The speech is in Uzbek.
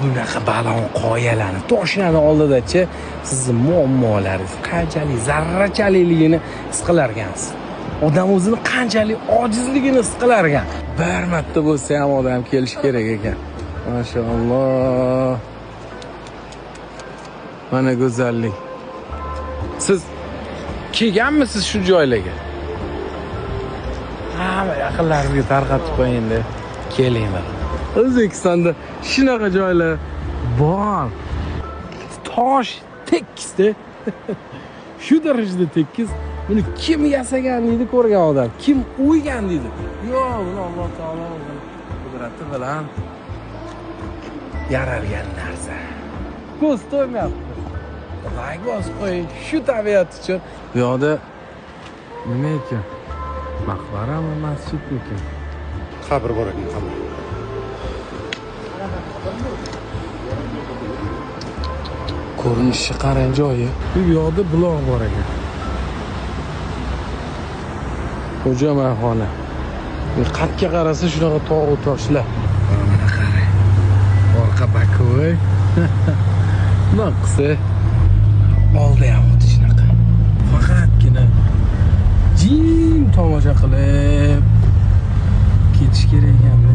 bunaqa balon qoyalarni toshnani oldida-chi sizni muammolaringiz qanchalik zarrachalikligini his qilar ekansiz. Odam o'zini qanchalik ojizligini his qilar ekan. Bir marta bo'lsa ham odam kelish kerak ekan. Mashalloh. Mana go'zallik. Siz kelganmisiz shu joylarga? Hamma yaqinlarimga tarqatib qo'ying-da. Kelinglar. O'zbekistonda shunaqa joylar bor. Tosh tekisda. Shu darajada tekis. Buni kim yasagan deydi ko'rgan odam. Kim o'ygan deydi. Yo'q, buni Alloh taolo o'zining qudrati bilan yaralgan narsa. Ko'z to'ymayapti. Xudoy ko'z qo'ying, shu tabiat uchun. Bu yoqda nima ekan? Maqbarami, masjidmi? Qabr bor ekan, qabr. Ko'rinishi qarang joyi. Bu yoqda buloq bor ekan. Xo'ja mahona. Bu qatga qarasa shunaqa tog' toshlar. Mana qarang. Orqa bakoy. Nima qilsa? Oldi ham xuddi shunaqa. Faqatgina jim tomosha qilib ketish kerak ekan.